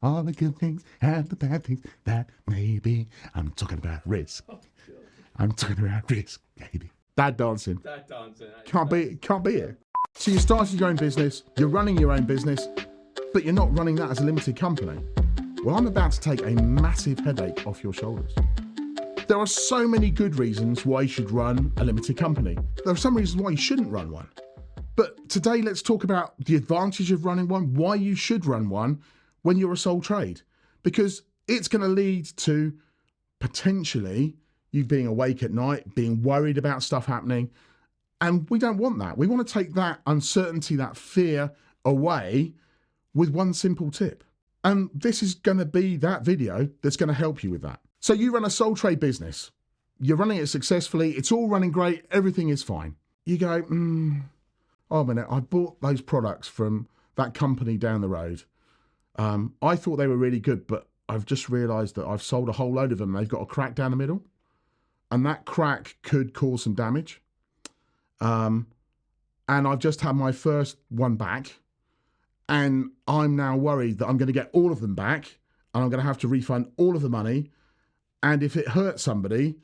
All the good things and the bad things that may be. I'm talking about risk. I'm talking about risk, baby. Dad dancing. That dancing. Can't be it. So you started your own business, you're running your own business, but you're not running that as a limited company. Well, I'm about to take a massive headache off your shoulders. There are so many good reasons why you should run a limited company. There are some reasons why you shouldn't run one. But today, let's talk about the advantage of running one, why you should run one when you're a sole trade, because it's going to lead to potentially you being awake at night, being worried about stuff happening. And we don't want that. We want to take that uncertainty, that fear away with one simple tip. And this is going to be that video that's going to help you with that. So you run a sole trade business. You're running it successfully. It's all running great. Everything is fine. You go, oh, a minute, I bought those products from that company down the road. I thought they were really good, but I've just realised that I've sold a whole load of them. They've got a crack down the middle. And that crack could cause some damage. And I've just had my first one back. And I'm now worried that I'm going to get all of them back. And I'm going to have to refund all of the money. And if it hurts somebody,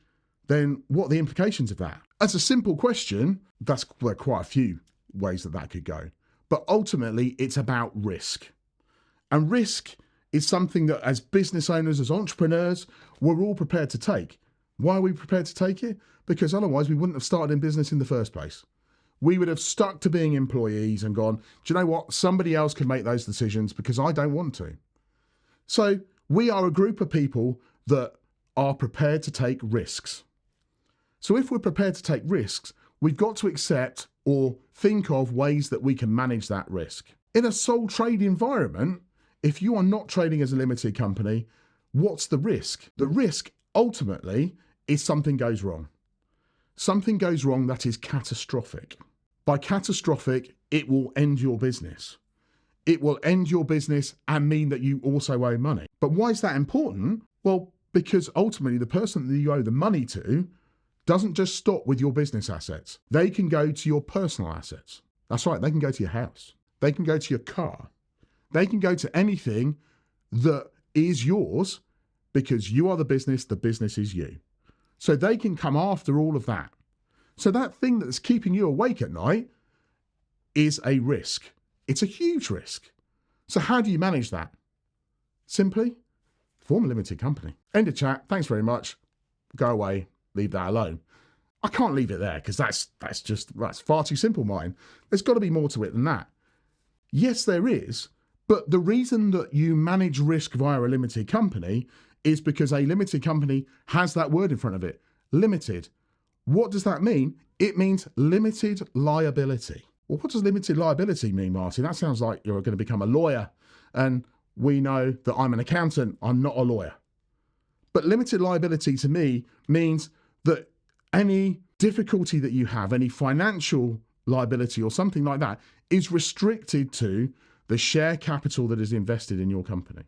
then what are the implications of that? That's a simple question. There are quite a few ways that could go. But ultimately, it's about risk. And risk is something that as business owners, as entrepreneurs, we're all prepared to take. Why are we prepared to take it? Because otherwise we wouldn't have started in business in the first place. We would have stuck to being employees and gone, do you know what? Somebody else can make those decisions because I don't want to. So we are a group of people that are prepared to take risks. So if we're prepared to take risks, we've got to accept or think of ways that we can manage that risk. In a sole trade environment, if you are not trading as a limited company, what's the risk? The risk ultimately is something goes wrong. Something goes wrong that is catastrophic. By catastrophic, it will end your business. It will end your business and mean that you also owe money. But why is that important? Well, because ultimately the person that you owe the money to doesn't just stop with your business assets. They can go to your personal assets. That's right, they can go to your house. They can go to your car. They can go to anything that is yours because you are the business is you. So they can come after all of that. So that thing that's keeping you awake at night is a risk. It's a huge risk. So how do you manage that? Simply, form a limited company. End of chat. Thanks very much. Go away. Leave that alone. I can't leave it there because that's far too simple, Martin. There's got to be more to it than that. Yes, there is. But the reason that you manage risk via a limited company is because a limited company has that word in front of it, limited. What does that mean? It means limited liability. Well, what does limited liability mean, Martin? That sounds like you're going to become a lawyer. And we know that I'm an accountant. I'm not a lawyer. But limited liability to me means that any difficulty that you have, any financial liability or something like that, is restricted to the share capital that is invested in your company.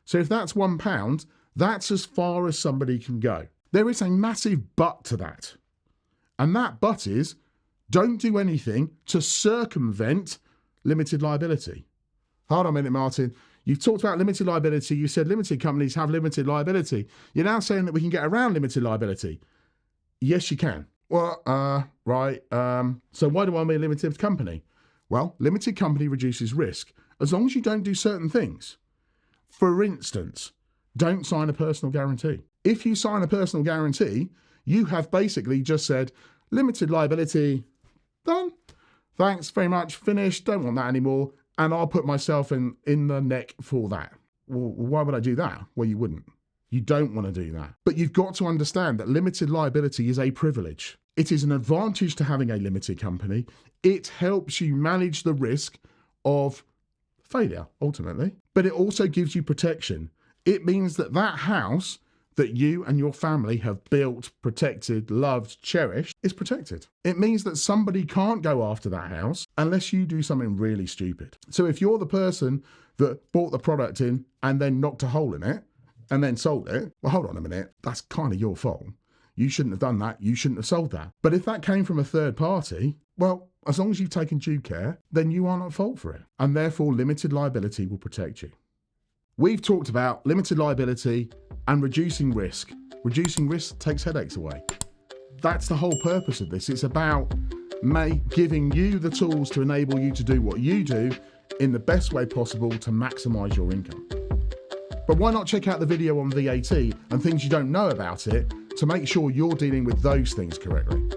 So if that's £1, that's as far as somebody can go. There is a massive but to that. And that but is, don't do anything to circumvent limited liability. Hold on a minute, Martin. You've talked about limited liability. You said limited companies have limited liability. You're now saying that we can get around limited liability. Yes, you can. Well, right. So why do I mean a limited company? Well, limited company reduces risk as long as you don't do certain things. For instance, don't sign a personal guarantee. If you sign a personal guarantee, you have basically just said, limited liability, done. Thanks very much, finished, don't want that anymore, and I'll put myself in the neck for that. Well, why would I do that? Well, you wouldn't. You don't want to do that. But you've got to understand that limited liability is a privilege. It is an advantage to having a limited company. It helps you manage the risk of failure, ultimately. But it also gives you protection. It means that that house that you and your family have built, protected, loved, cherished is protected. It means that somebody can't go after that house unless you do something really stupid. So if you're the person that bought the product in and then knocked a hole in it and then sold it, well, hold on a minute, that's kind of your fault. You shouldn't have done that. You shouldn't have sold that. But if that came from a third party, well, as long as you've taken due care, then you aren't at fault for it. And therefore, limited liability will protect you. We've talked about limited liability and reducing risk. Reducing risk takes headaches away. That's the whole purpose of this. It's about giving you the tools to enable you to do what you do in the best way possible to maximize your income. But why not check out the video on VAT and things you don't know about it to make sure you're dealing with those things correctly?